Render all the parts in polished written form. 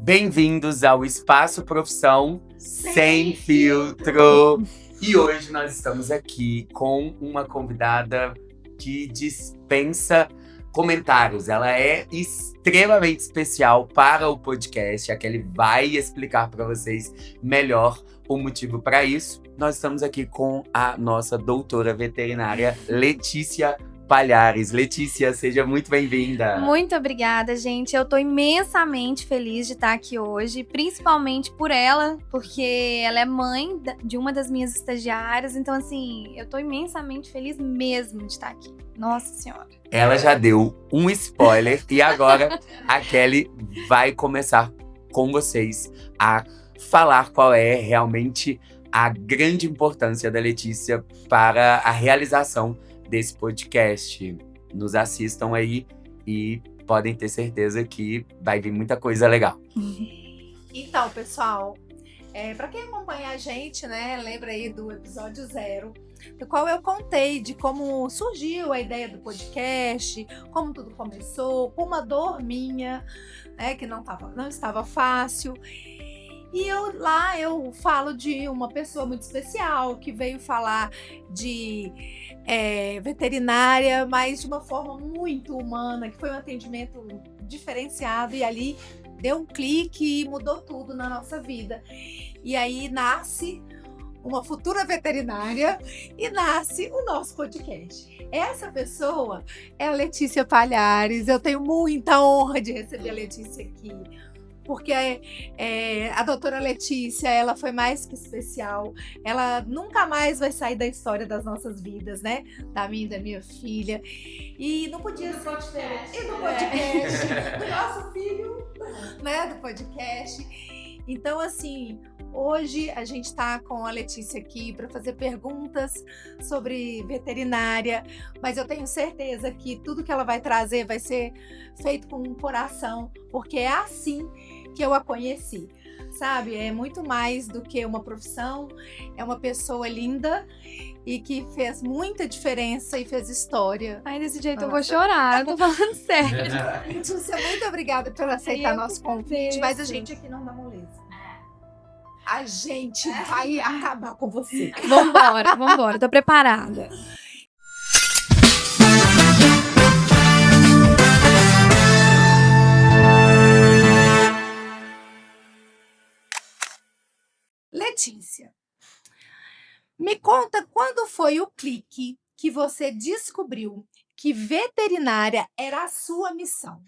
Bem-vindos ao Espaço Profissão Sem Filtro. E hoje nós estamos aqui com uma convidada que dispensa comentários. Ela é extremamente especial para o podcast. A Kelly vai explicar para vocês melhor o motivo para isso. Nós estamos aqui com a nossa doutora veterinária, Letícia Palhares. Letícia, seja muito bem-vinda. Muito obrigada, gente. Eu tô imensamente feliz de estar aqui hoje, principalmente por ela, porque ela é mãe de uma das minhas estagiárias. Então, assim, eu tô imensamente feliz mesmo de estar aqui. Nossa Senhora. Ela já deu um spoiler e agora a Kelly vai começar com vocês a falar qual é realmente a grande importância da Letícia para a realização desse podcast. Nos assistam aí e podem ter certeza que vai vir muita coisa legal. Então, pessoal, para quem acompanha a gente, né, lembra aí do episódio 0, do qual eu contei de como surgiu a ideia do podcast, como tudo começou, com uma dor minha, né, que não estava fácil. E eu falo de uma pessoa muito especial que veio falar de veterinária, mas de uma forma muito humana, que foi um atendimento diferenciado e ali deu um clique e mudou tudo na nossa vida. E aí nasce uma futura veterinária e nasce o nosso podcast. Essa pessoa é a Letícia Palhares. Eu tenho muita honra de receber a Letícia aqui. Porque a doutora Letícia, ela foi mais que especial. Ela nunca mais vai sair da história das nossas vidas, né? Da minha e da minha filha. E não podia ser diferente. E do podcast, do nosso filho, né? Do podcast. Então, assim, hoje a gente está com a Letícia aqui para fazer perguntas sobre veterinária, mas eu tenho certeza que tudo que ela vai trazer vai ser feito com um coração, porque é assim que eu a conheci, sabe? É muito mais do que uma profissão, é uma pessoa linda e que fez muita diferença e fez história. Ai, desse jeito eu vou chorar, eu tô falando sério. Letícia, muito obrigada por aceitar nosso convite, mas a gente aqui não dá moleza. A gente vai acabar com você. Vambora, tô preparada. Letícia, me conta quando foi o clique que você descobriu que veterinária era a sua missão.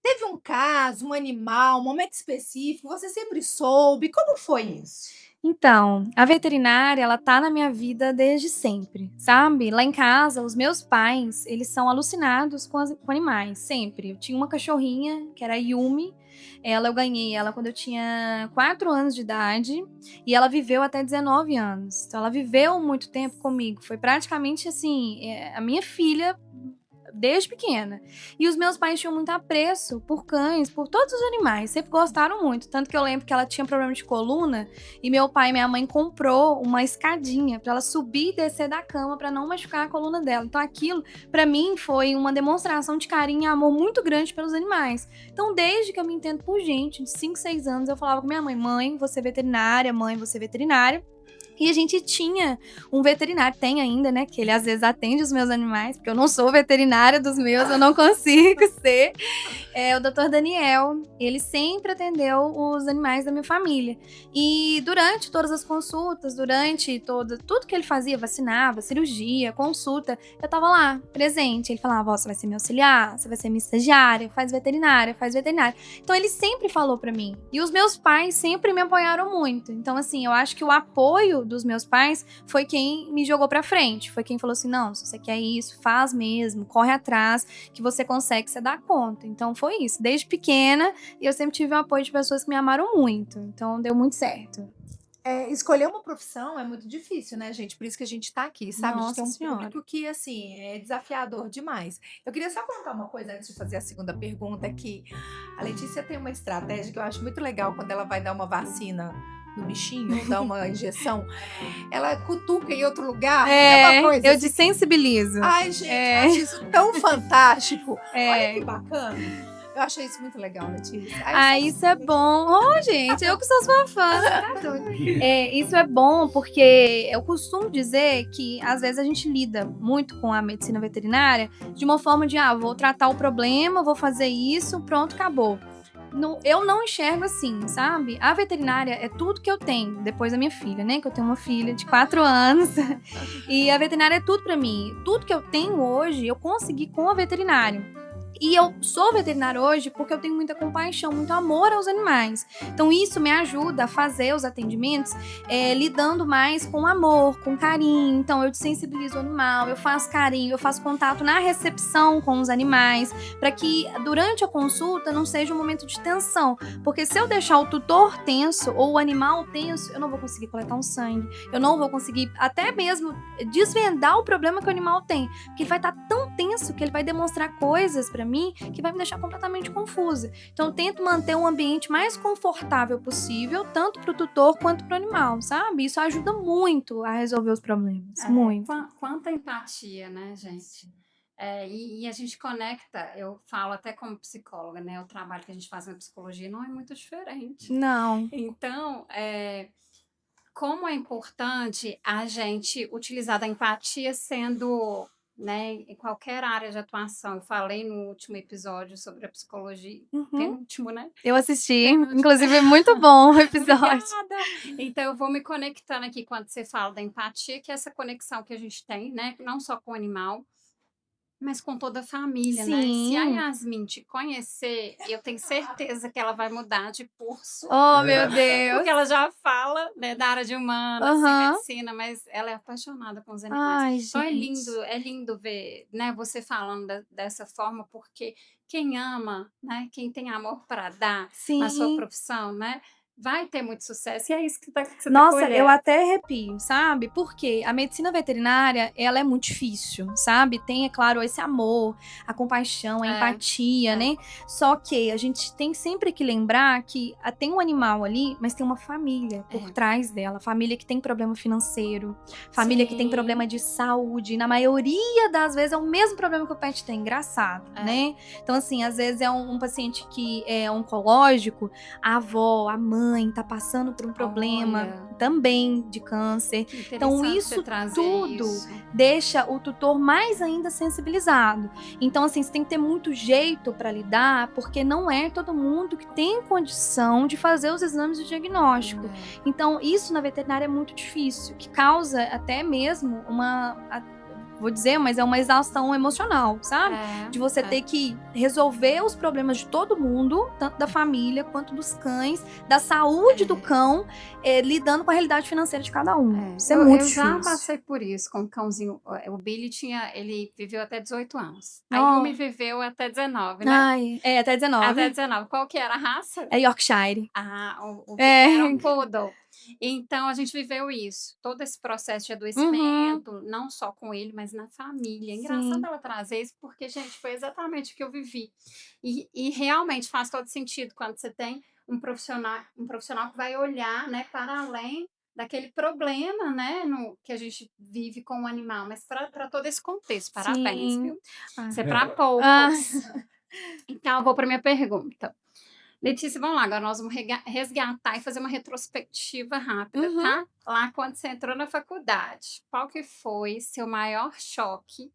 Teve um caso, um animal, um momento específico, você sempre soube? Como foi isso? Então, a veterinária, ela tá na minha vida desde sempre, sabe? Lá em casa, os meus pais, eles são alucinados com animais, sempre. Eu tinha uma cachorrinha, que era a Yumi. Eu ganhei ela quando eu tinha 4 anos de idade e ela viveu até 19 anos. Então, ela viveu muito tempo comigo. Foi praticamente, assim, a minha filha desde pequena. E os meus pais tinham muito apreço por cães, por todos os animais, sempre gostaram muito. Tanto que eu lembro que ela tinha problema de coluna e meu pai e minha mãe comprou uma escadinha pra ela subir e descer da cama pra não machucar a coluna dela. Então aquilo, pra mim, foi uma demonstração de carinho e amor muito grande pelos animais. Então desde que eu me entendo por gente, de 5, 6 anos, eu falava com minha mãe: mãe, você é veterinária, mãe, você é veterinária. E a gente tinha um veterinário, tem ainda, né? Que ele às vezes atende os meus animais, porque eu não sou veterinária dos meus, eu não consigo ser. É o Dr. Daniel. Ele sempre atendeu os animais da minha família. E durante todas as consultas, durante tudo que ele fazia, vacinava, cirurgia, consulta, eu tava lá, presente. Ele falava: ó, você vai ser meu auxiliar, você vai ser minha estagiária, faz veterinária. Então ele sempre falou pra mim. E os meus pais sempre me apoiaram muito. Então, assim, eu acho que o apoio dos meus pais foi quem me jogou pra frente, foi quem falou assim: não, se você quer isso, faz mesmo, corre atrás, que você consegue, você dá conta. Então foi isso, desde pequena eu sempre tive o apoio de pessoas que me amaram muito, então deu muito certo. Escolher uma profissão é muito difícil, né, gente? Por isso que a gente tá aqui, sabe? Nossa a gente tem um Senhora. público que, assim, é desafiador demais. Eu queria só contar uma coisa antes de fazer a segunda pergunta, que a Letícia tem uma estratégia que eu acho muito legal quando ela vai dar uma vacina no bichinho, dar uma injeção, ela cutuca em outro lugar. Uma coisa eu assim. desensibilizo. Ai, gente, eu acho isso tão fantástico. Olha que bacana. Eu achei isso muito legal, Letícia. Isso é bom. Gente, eu que sou sua fã. Tá doido. Isso é bom porque eu costumo dizer que às vezes a gente lida muito com a medicina veterinária de uma forma de, vou tratar o problema, vou fazer isso, pronto, acabou. Eu não enxergo assim, sabe? A veterinária é tudo que eu tenho, depois da minha filha, né? Que eu tenho uma filha de 4 anos. E a veterinária é tudo pra mim. Tudo que eu tenho hoje, eu consegui com a veterinária. E eu sou veterinária hoje porque eu tenho muita compaixão, muito amor aos animais. Então isso me ajuda a fazer os atendimentos lidando mais com amor, com carinho. Então eu desensibilizo o animal, eu faço carinho, eu faço contato na recepção com os animais, para que durante a consulta não seja um momento de tensão. Porque se eu deixar o tutor tenso ou o animal tenso, eu não vou conseguir coletar um sangue, eu não vou conseguir até mesmo desvendar o problema que o animal tem. Porque ele vai estar tão tenso que ele vai demonstrar coisas para mim que vai me deixar completamente confusa. Então eu tento manter um ambiente mais confortável possível, tanto para o tutor quanto para o animal, sabe? Isso ajuda muito a resolver os problemas, muito. Quanta empatia, né, gente? E a gente conecta, eu falo até como psicóloga, né? O trabalho que a gente faz na psicologia não é muito diferente. Não. Então, como é importante a gente utilizar da empatia sendo, né, em qualquer área de atuação. Eu falei no último episódio sobre a psicologia, penúltimo, né? Eu assisti, inclusive é muito bom o episódio. Obrigada. Então eu vou me conectando aqui quando você fala da empatia, que é essa conexão que a gente tem, né, não só com o animal, mas com toda a família, né? Se a Yasmin te conhecer, eu tenho certeza que ela vai mudar de curso. Oh, meu Deus! Porque ela já fala, né, da área de humanas, medicina, mas ela é apaixonada com os animais. Ai, então gente. é lindo ver, né, você falando dessa forma, porque quem ama, né, quem tem amor para dar na sua profissão, né, vai ter muito sucesso. E é isso que você Nossa, tá eu até arrepio, sabe? Porque a medicina veterinária, ela é muito difícil, sabe? Tem, é claro, esse amor, a compaixão, a empatia, né? Só que a gente tem sempre que lembrar que tem um animal ali, mas tem uma família por trás dela. Família que tem problema financeiro, família que tem problema de saúde. Na maioria das vezes é o mesmo problema que o pet tem, engraçado, né? Então, assim, às vezes é um paciente que é oncológico, a avó, a mãe, tá passando por um problema também de câncer. Então isso tudo deixa o tutor mais ainda sensibilizado. Então assim, você tem que ter muito jeito para lidar, porque não é todo mundo que tem condição de fazer os exames de diagnóstico. Então isso na veterinária é muito difícil, que causa até mesmo vou dizer, mas é uma exaustão emocional, sabe? De você ter que resolver os problemas de todo mundo, tanto da família quanto dos cães, da saúde do cão, lidando com a realidade financeira de cada um. Isso é muito difícil. Eu já passei por isso com o cãozinho. O Billy ele viveu até 18 anos. A Yumi viveu até 19, né? Até 19. Até 19. Qual que era a raça? É Yorkshire. O era um poodle. Então, a gente viveu isso. Todo esse processo de adoecimento, não só com ele, mas na família. É engraçado ela trazer isso, porque, gente, foi exatamente o que eu vivi. E realmente faz todo sentido quando você tem um profissional que vai olhar, né, para além daquele problema, né, que a gente vive com o animal, mas para todo esse contexto. Parabéns, viu? Isso é para poucos. Então, eu vou para minha pergunta. Letícia, vamos lá, agora nós vamos resgatar e fazer uma retrospectiva rápida, tá? Lá quando você entrou na faculdade, qual que foi seu maior choque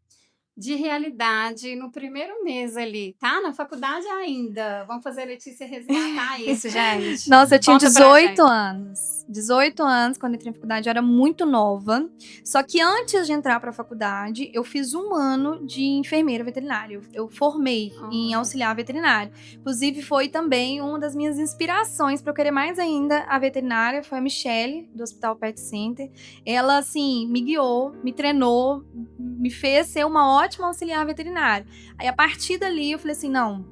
de realidade no primeiro mês ali, tá? Na faculdade ainda. Vamos fazer a Letícia resgatar isso, gente. Nossa, eu tinha 18 anos. 18 anos, quando entrei na faculdade, eu era muito nova. Só que antes de entrar pra faculdade, eu fiz 1 ano de enfermeira veterinária. Eu formei em auxiliar veterinário. Inclusive, foi também uma das minhas inspirações para eu querer mais ainda a veterinária. Foi a Michele, do Hospital Pet Center. Ela, assim, me guiou, me treinou, me fez ser uma ótima auxiliar veterinária. Aí, a partir dali, eu falei assim, não,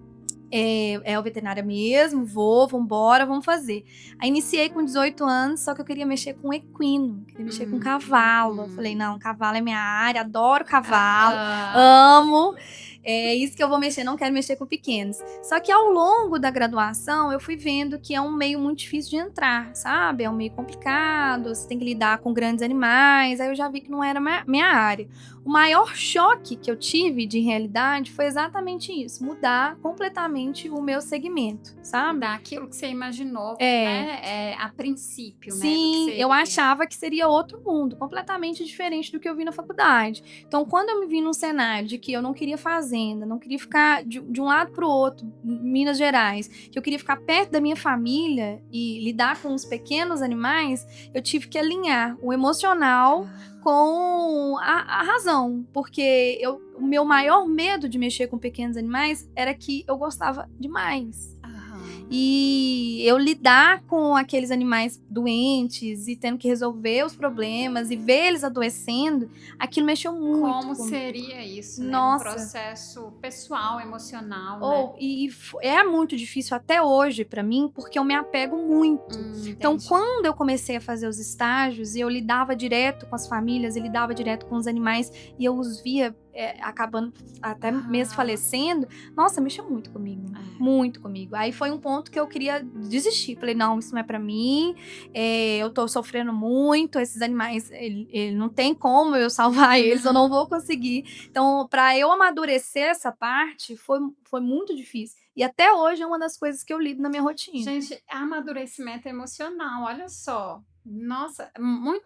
é o veterinária mesmo, vambora, vamos fazer. Aí, iniciei com 18 anos, só que eu queria mexer com equino, queria mexer com cavalo. Eu falei, não, cavalo é minha área, adoro cavalo, amo. É isso que eu vou mexer, não quero mexer com pequenos. Só que ao longo da graduação, eu fui vendo que é um meio muito difícil de entrar, sabe? É um meio complicado, você tem que lidar com grandes animais, aí eu já vi que não era minha área. O maior choque que eu tive de realidade foi exatamente isso, mudar completamente o meu segmento, sabe? Daquilo que você imaginou, né? A princípio, Sim, né? eu achava que seria outro mundo, completamente diferente do que eu vi na faculdade. Então, quando eu me vi num cenário de que eu não queria fazenda, não queria ficar de um lado pro outro, em Minas Gerais, que eu queria ficar perto da minha família e lidar com os pequenos animais, eu tive que alinhar o emocional com a razão, porque o meu maior medo de mexer com pequenos animais era que eu gostava demais. E eu lidar com aqueles animais doentes e tendo que resolver os problemas e ver eles adoecendo, aquilo mexeu muito Como comigo. seria isso, Nossa. né? Um processo pessoal, emocional, né? E é muito difícil até hoje pra mim, porque eu me apego muito. Então, Entendi. quando eu comecei a fazer os estágios e eu lidava direto com as famílias, e lidava direto com os animais, e eu os via acabando até mesmo falecendo, nossa, mexeu muito comigo. Muito comigo. Aí foi um ponto que eu queria desistir. Falei, não, isso não é pra mim, eu tô sofrendo muito, esses animais, ele não tem como eu salvar eles, eu não vou conseguir. Então, pra eu amadurecer essa parte, foi muito difícil. E até hoje é uma das coisas que eu lido na minha rotina. Gente, amadurecimento emocional, olha só. Nossa,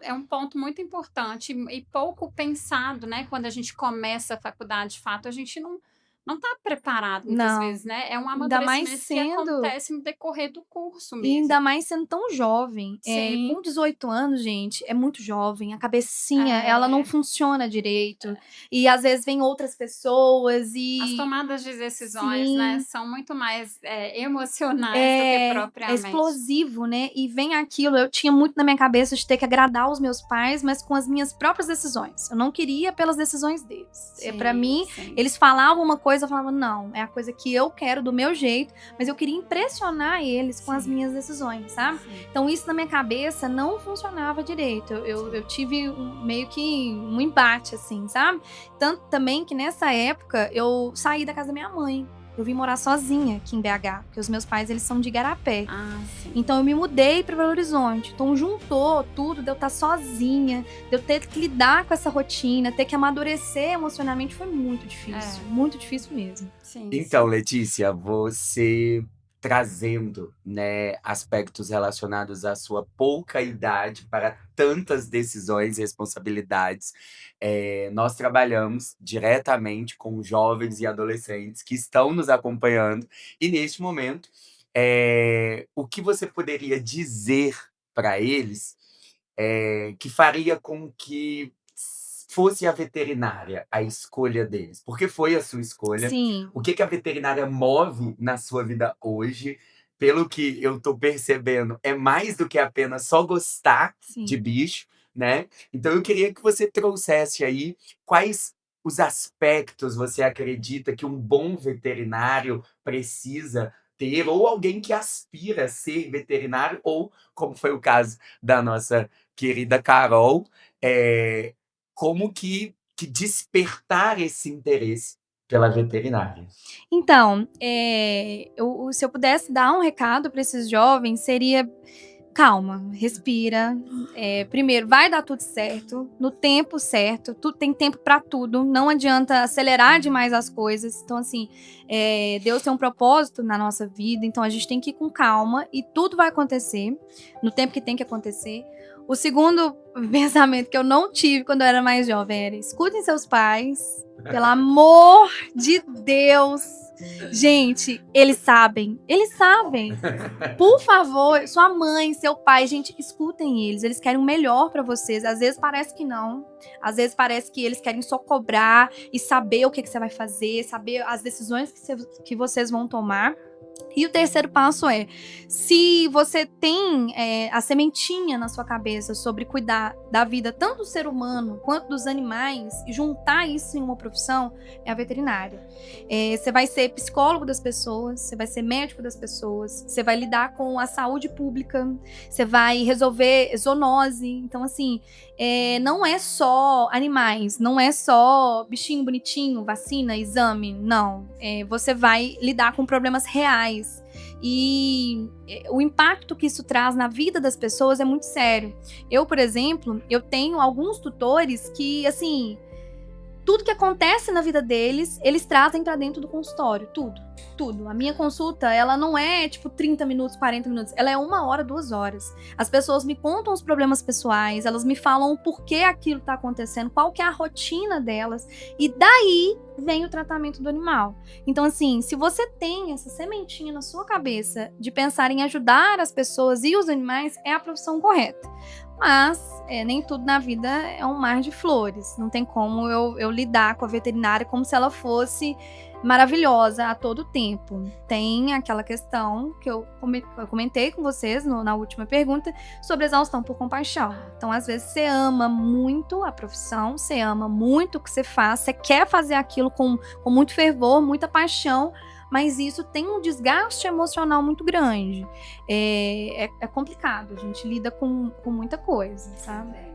é um ponto muito importante e pouco pensado, né? Quando a gente começa a faculdade, de fato, a gente não tá preparado muitas Não. vezes, né? É um Ainda mais amadurecimento que sendo- acontece no decorrer do curso E mesmo. ainda mais sendo tão jovem. Sim. Com 18 anos, gente, é muito jovem. A cabecinha, ela não funciona direito. E às vezes vem outras pessoas e... As tomadas de decisões, Sim. né? São muito mais emocionais do que propriamente. É explosivo, né? E vem aquilo, eu tinha muito na minha cabeça de ter que agradar os meus pais, mas com as minhas próprias decisões. Eu não queria pelas decisões deles. Pra mim, eles falavam uma coisa, eu falava, não, é a coisa que eu quero do meu jeito, mas eu queria impressionar eles com as minhas decisões, sabe? Então isso na minha cabeça não funcionava direito. Eu tive meio que um embate, assim, sabe? Tanto também que nessa época eu saí da casa da minha mãe. Eu vim morar sozinha aqui em BH, porque os meus pais, eles são de Igarapé. Então eu me mudei para Belo Horizonte. Então juntou tudo, de eu estar sozinha, de eu ter que lidar com essa rotina, ter que amadurecer emocionalmente, foi muito difícil. Muito difícil mesmo. Então, Letícia, você trazendo, né, aspectos relacionados à sua pouca idade para tantas decisões e responsabilidades, nós trabalhamos diretamente com jovens e adolescentes que estão nos acompanhando e neste momento, o que você poderia dizer para eles que faria com que fosse a veterinária a escolha deles? Porque foi a sua escolha. Sim. O que a veterinária move na sua vida hoje, pelo que eu tô percebendo, é mais do que apenas só gostar de bicho, né? Então eu queria que você trouxesse aí quais os aspectos você acredita que um bom veterinário precisa ter, ou alguém que aspira a ser veterinário, ou, como foi o caso da nossa querida Carol, como que despertar esse interesse pela veterinária? Então, se eu pudesse dar um recado para esses jovens, seria: calma, respira. Primeiro, vai dar tudo certo, no tempo certo. Tem tempo para tudo. Não adianta acelerar demais as coisas. Então, assim, Deus tem um propósito na nossa vida. Então, a gente tem que ir com calma e tudo vai acontecer no tempo que tem que acontecer. O segundo pensamento que eu não tive quando eu era mais jovem era: escutem seus pais, pelo amor de Deus. Gente, eles sabem. Por favor, sua mãe, seu pai, gente, escutem eles. Eles querem o melhor pra vocês. Às vezes parece que não. Às vezes parece que eles querem só cobrar e saber o que você vai fazer, saber as decisões que vocês vão tomar. E o terceiro passo é, se você tem a sementinha na sua cabeça sobre cuidar da vida tanto do ser humano quanto dos animais e juntar isso em uma profissão, é a veterinária. Você vai ser psicólogo das pessoas, você vai ser médico das pessoas, você vai lidar com a saúde pública, você vai resolver zoonose. Então, assim, não é só animais, não é só bichinho bonitinho, vacina, exame, não. Você vai lidar com problemas reais. E o impacto que isso traz na vida das pessoas é muito sério. Eu, por exemplo, eu tenho alguns tutores que, assim, tudo que acontece na vida deles, eles trazem pra dentro do consultório, tudo. A minha consulta, ela não é tipo 30 minutos, 40 minutos, ela é 1 hora, 2 horas. As pessoas me contam os problemas pessoais, elas me falam o porquê aquilo tá acontecendo, qual que é a rotina delas, e daí vem o tratamento do animal. Então, assim, se você tem essa sementinha na sua cabeça de pensar em ajudar as pessoas e os animais, é a profissão correta. Mas nem tudo na vida é um mar de flores. Não tem como eu lidar com a veterinária como se ela fosse maravilhosa a todo tempo. Tem aquela questão que eu comentei com vocês na última pergunta sobre exaustão por compaixão. Então, às vezes, você ama muito a profissão, você ama muito o que você faz, você quer fazer aquilo com muito fervor, muita paixão, mas isso tem um desgaste emocional muito grande. É complicado, a gente lida com muita coisa, sabe?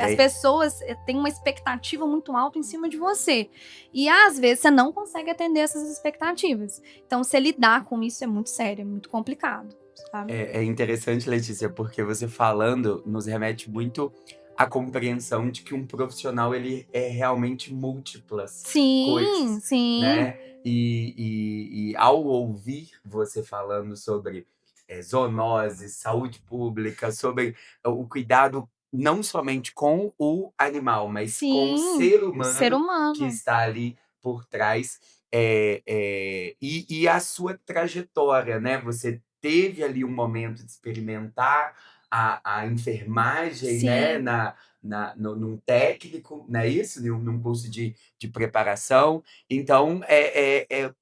As pessoas têm uma expectativa muito alta em cima de você. E às vezes você não consegue atender essas expectativas. Então, você lidar com isso é muito sério, é muito complicado, sabe? É interessante, Letícia, porque você falando nos remete muito à compreensão de que um profissional ele é realmente múltiplas coisas. Sim. Né? E ao ouvir você falando sobre zoonose, saúde pública, sobre o cuidado não somente com o animal, mas com o ser humano que está ali por trás, e a sua trajetória, né? Você teve ali um momento de experimentar a enfermagem, né? Num técnico, não é isso? Num curso de preparação. Então,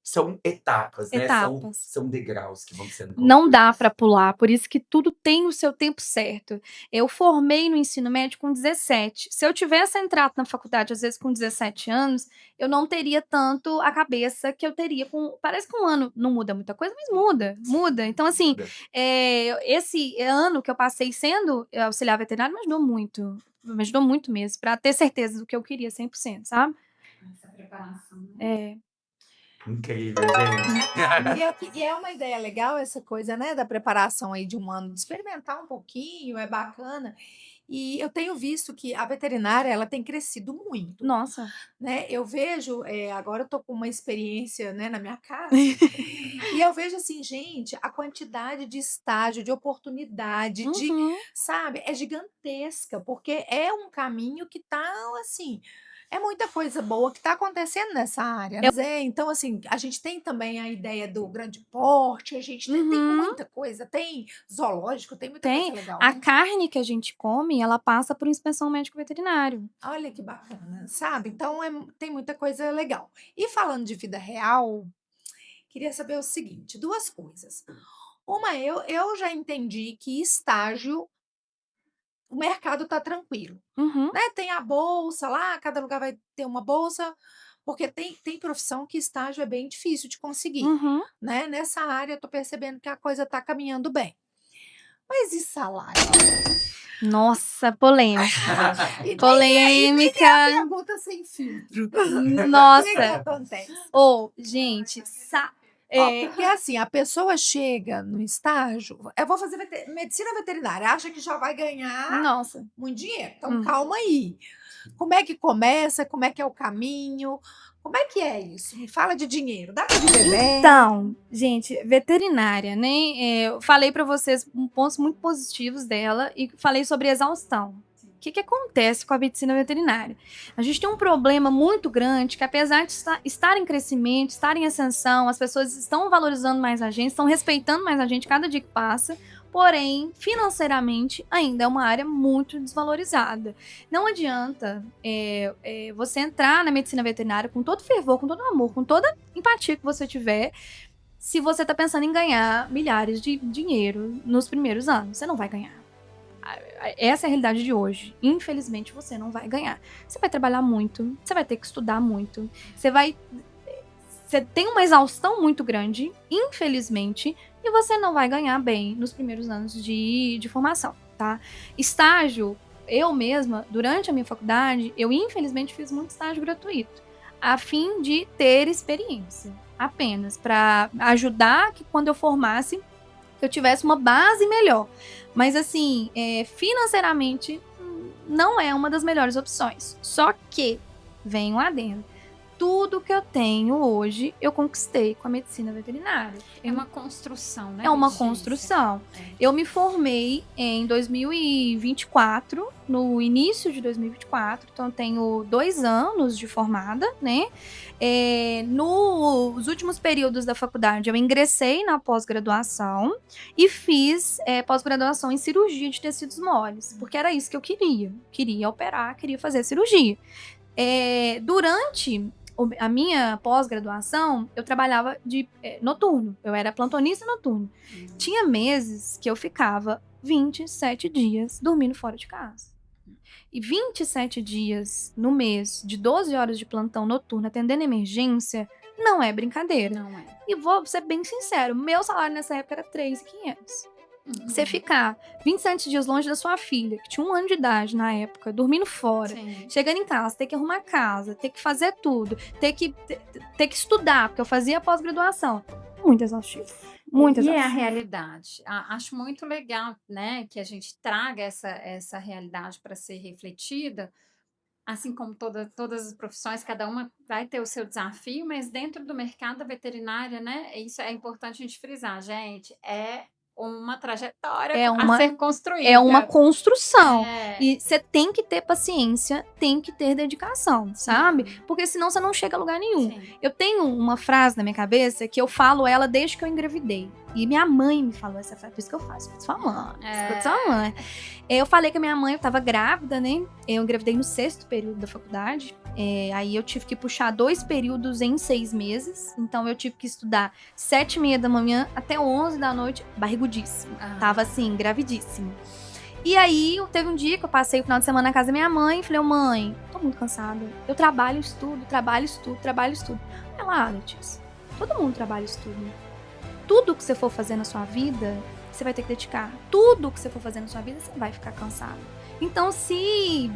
são etapas, né? São degraus que vão sendo construídos. Não dá para pular, por isso que tudo tem o seu tempo certo. Eu formei no ensino médio com 17. Se eu tivesse entrado na faculdade, às vezes, com 17 anos, eu não teria tanto a cabeça que eu teria com... Parece que um ano não muda muita coisa, mas muda. Então, assim, esse ano que eu passei sendo auxiliar veterinário me ajudou muito mesmo, pra ter certeza do que eu queria 100%, sabe? Essa preparação, né? Incrível, gente. E é uma ideia legal essa coisa, né, da preparação aí de um ano, de experimentar um pouquinho, é bacana. E eu tenho visto que a veterinária, ela tem crescido muito. Nossa. Né? Eu vejo, agora eu tô com uma experiência, né, na minha casa, e eu vejo assim, gente, a quantidade de estágio, de oportunidade, sabe, é gigantesca, porque é um caminho que tá, assim, é muita coisa boa que está acontecendo nessa área. Então, assim, a gente tem também a ideia do grande porte, a gente tem muita coisa, tem zoológico, tem muita coisa legal. A carne que a gente come, ela passa por inspeção médico-veterinário. Olha que bacana, sabe? Então, tem muita coisa legal. E falando de vida real, queria saber o seguinte, 2 coisas. Uma, eu já entendi que estágio, o mercado tá tranquilo, né? Tem a bolsa lá, cada lugar vai ter uma bolsa, porque tem profissão que estágio é bem difícil de conseguir, né? Nessa área eu tô percebendo que a coisa tá caminhando bem. Mas e salário? Nossa, polêmica. Polêmica. E a pergunta sem filtro. Nossa. O que acontece? Gente, porque assim, a pessoa chega no estágio, eu vou fazer medicina veterinária, acha que já vai ganhar muito dinheiro. Então, calma aí. Como é que começa? Como é que é o caminho? Como é que é isso? Me fala de dinheiro. Dá pra viver bem? Então, gente, veterinária, né? Eu falei pra vocês pontos muito positivos dela e falei sobre exaustão. O que acontece com a medicina veterinária? A gente tem um problema muito grande que, apesar de estar em crescimento, estar em ascensão, as pessoas estão valorizando mais a gente, estão respeitando mais a gente cada dia que passa, porém, financeiramente, ainda é uma área muito desvalorizada. Não adianta você entrar na medicina veterinária com todo fervor, com todo amor, com toda empatia que você tiver, se você tá pensando em ganhar milhares de dinheiro nos primeiros anos. Você não vai ganhar. Essa é a realidade de hoje. Infelizmente, você não vai ganhar. Você vai trabalhar muito, você vai ter que estudar muito, você tem uma exaustão muito grande, infelizmente, e você não vai ganhar bem nos primeiros anos de formação, tá? Estágio, eu mesma, durante a minha faculdade, eu infelizmente fiz muito estágio gratuito, a fim de ter experiência, apenas, para ajudar que quando eu formasse, eu tivesse uma base melhor. Mas assim, financeiramente, não é uma das melhores opções. Só que, vem um adendo, tudo que eu tenho hoje, eu conquistei com a medicina veterinária. É uma construção, né? É uma Letícia? construção. Eu me formei em 2024, no início de 2024, então eu tenho 2 anos de formada, né? Nos últimos períodos da faculdade, eu ingressei na pós-graduação e fiz pós-graduação em cirurgia de tecidos moles, porque era isso que eu queria. Queria operar, queria fazer cirurgia. Durante a minha pós-graduação, eu trabalhava de noturno. Eu era plantonista noturno. Tinha meses que eu ficava 27 dias dormindo fora de casa. E 27 dias no mês, de 12 horas de plantão noturno, atendendo emergência, não é brincadeira. Não é. E vou ser bem sincero, meu salário nessa época era R$3.500. Você ficar 27 dias longe da sua filha, que tinha 1 ano de idade na época, dormindo fora, Sim. chegando em casa, ter que arrumar casa, ter que fazer tudo, ter que estudar, porque eu fazia pós-graduação. Muito exaustivo. Muito E é a exaustivo. realidade. Acho muito legal, né, que a gente traga essa realidade para ser refletida, assim como todas as profissões, cada uma vai ter o seu desafio, mas dentro do mercado da veterinária, né, isso é importante a gente frisar, gente, é uma trajetória a ser construída. É uma construção. É. E você tem que ter paciência, tem que ter dedicação, sabe? Porque senão você não chega a lugar nenhum. Sim. Eu tenho uma frase na minha cabeça que eu falo ela desde que eu engravidei. E minha mãe me falou essa frase, por isso que eu faço. Escuta sua mãe, escuta sua mãe. Eu falei que a minha mãe, eu tava grávida, né? Eu engravidei no 6º período da faculdade. Aí eu tive que puxar 2 períodos em 6 meses. Então eu tive que estudar 7h30 da manhã até 11 da noite, barrigudíssima. Tava assim, gravidíssima. E aí, teve um dia que eu passei o final de semana na casa da minha mãe e falei, mãe, tô muito cansada. Eu trabalho, estudo, trabalho, estudo, trabalho, estudo. Ela, Letícia, todo mundo trabalha e estuda. Tudo que você for fazer na sua vida, você vai ter que dedicar. Tudo que você for fazer na sua vida, você vai ficar cansado. Então, se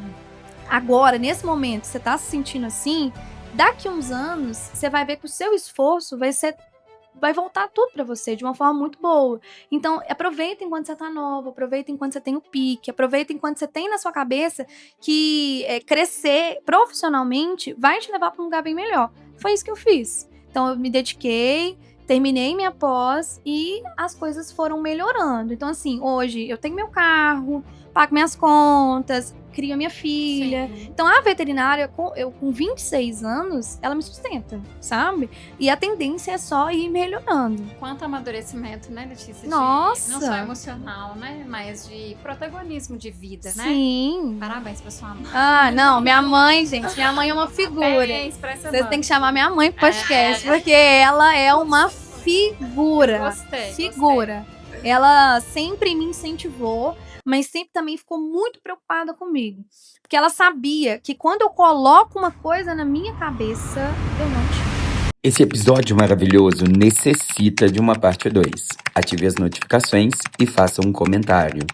agora, nesse momento, você tá se sentindo assim, daqui uns anos, você vai ver que o seu esforço vai voltar tudo pra você de uma forma muito boa. Então, aproveita enquanto você tá nova, aproveita enquanto você tem o pique, aproveita enquanto você tem na sua cabeça que crescer profissionalmente vai te levar pra um lugar bem melhor. Foi isso que eu fiz. Então, eu me dediquei, terminei minha pós e as coisas foram melhorando. Então, assim, hoje eu tenho meu carro, pago minhas contas, crio a minha filha. Sim. Então, a veterinária, eu com 26 anos, ela me sustenta, sabe? E a tendência é só ir melhorando. Quanto amadurecimento, né, Letícia? Nossa! Não só emocional, né? Mas de protagonismo de vida, né? Sim. Parabéns pra sua mãe. Ah, não, minha mãe, gente, minha mãe é uma figura. Parabéns pra essa Vocês mãe. têm que chamar minha mãe pro podcast, porque ela é uma figura. Gostei. Figura. Ela sempre me incentivou, mas sempre também ficou muito preocupada comigo. Porque ela sabia que quando eu coloco uma coisa na minha cabeça, eu não tiro. Esse episódio maravilhoso necessita de uma parte 2. Ative as notificações e faça um comentário.